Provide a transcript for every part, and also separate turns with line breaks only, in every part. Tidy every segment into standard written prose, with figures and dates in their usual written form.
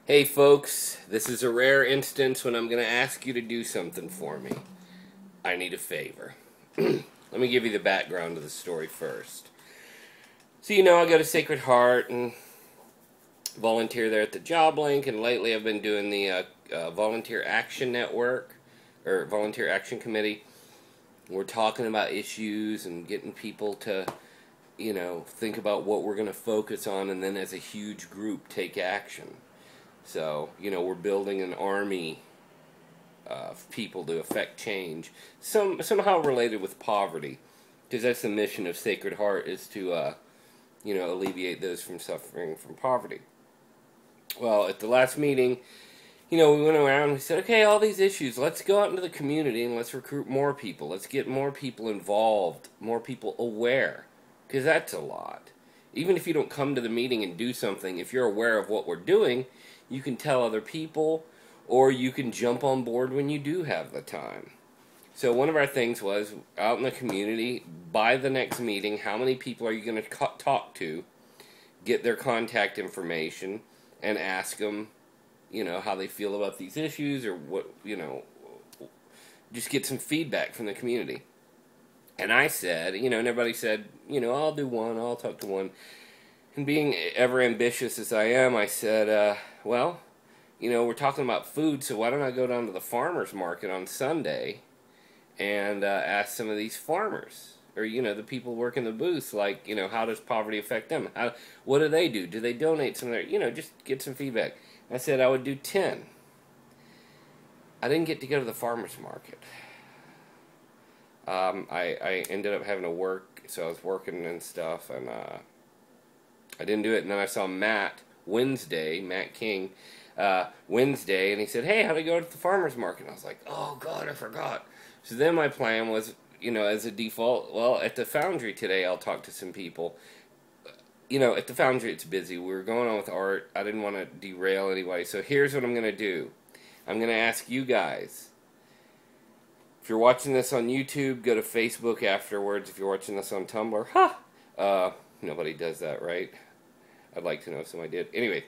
Hey folks, this is a rare instance when I'm going to ask you to do something for me. I need a favor. Let me give you the background of the story first. So I go to Sacred Heart and volunteer there at the Job Link, and lately I've been doing the Volunteer Action Network, or Volunteer Action Committee. We're talking about issues and getting people to, think about what we're going to focus on, and then as a huge group take action. So, we're building an army of people to affect change, somehow related with poverty, because that's the mission of Sacred Heart, is to, alleviate those from suffering from poverty. Well, at the last meeting, we went around and we said, okay, all these issues, let's go out into the community and let's recruit more people. Let's get more people involved, more people aware, because that's a lot. Even if you don't come to the meeting and do something, if you're aware of what we're doing, you can tell other people, or you can jump on board when you do have the time. So one of our things was, out in the community, by the next meeting, how many people are you going to talk to, get their contact information, and ask them, how they feel about these issues, or what, just get some feedback from the community. And I said, and everybody said, I'll do one, I'll talk to one. And being ever ambitious as I am, I said, we're talking about food, so why don't I go down to the farmer's market on Sunday and ask some of these farmers, or, the people working the booths, like, how does poverty affect them? What do they do? Do they donate some of their, just get some feedback. I said I would do 10. I didn't get to go to the farmer's market. I ended up having to work, so I was working and stuff, and I didn't do it. And then I saw Matt King, Wednesday, and he said, hey, how'd I go to the farmer's market? And I was like, oh, God, I forgot. So then my plan was, as a default, well, at the Foundry today, I'll talk to some people. At the Foundry, it's busy. We were going on with art. I didn't want to derail anybody. So here's what I'm going to do. I'm going to ask you guys, if you're watching this on YouTube, go to Facebook afterwards. If you're watching this on Tumblr, nobody does that, right? I'd like to know if somebody did. Anyway,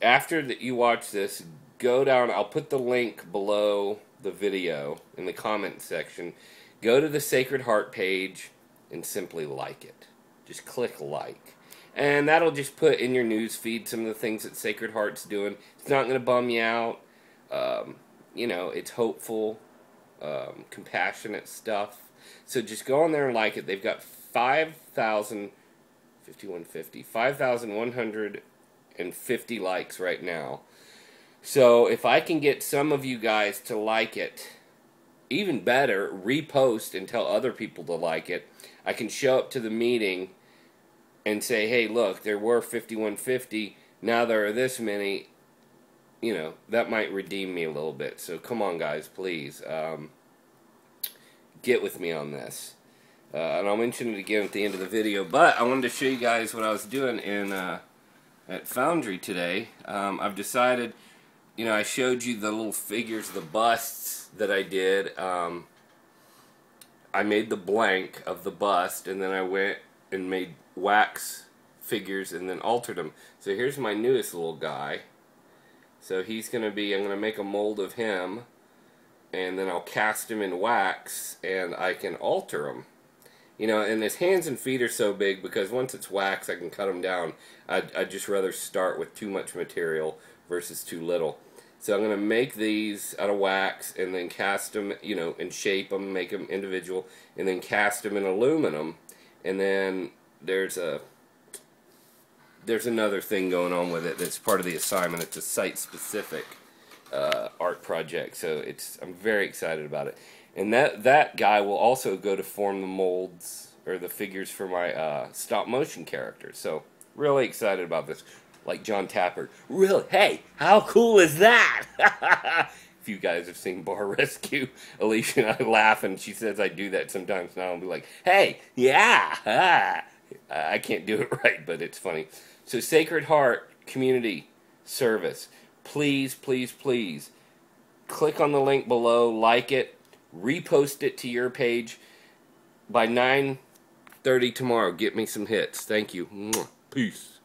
after that you watch this, go down. I'll put the link below the video in the comment section. Go to the Sacred Heart page and simply like it. Just click like. And that'll just put in your news feed some of the things that Sacred Heart's doing. It's not going to bum you out. It's hopeful, compassionate stuff. So just go on there and like it. They've got 5,150 likes right now. So if I can get some of you guys to like it, even better, repost and tell other people to like it, I can show up to the meeting and say, hey, look, there were 5,150, now there are this many. That might redeem me a little bit. So come on, guys, please. Get with me on this. And I'll mention it again at the end of the video. But I wanted to show you guys what I was doing at Foundry today. I've decided, I showed you the little figures, the busts that I did. I made the blank of the bust, and then I went and made wax figures and then altered them. So here's my newest little guy. So he's going to be, I'm going to make a mold of him, and then I'll cast him in wax, and I can alter him. And his hands and feet are so big, because once it's wax, I can cut them down. I'd just rather start with too much material versus too little. So I'm going to make these out of wax, and then cast them, and shape them, make them individual, and then cast them in aluminum. And then there's another thing going on with it that's part of the assignment. It's a site-specific art project, so I'm very excited about it. And that guy will also go to form the molds, or the figures, for my stop-motion characters. So really excited about this. Like John Tapper. Really? Hey, how cool is that? If you guys have seen Bar Rescue, Alicia and I laugh, and she says I do that sometimes now. I'll be like, hey, yeah, I can't do it right, but it's funny. So Sacred Heart Community Service, please, please, please, click on the link below, like it, repost it to your page. By 9:30 tomorrow, get me some hits. Thank you. Peace.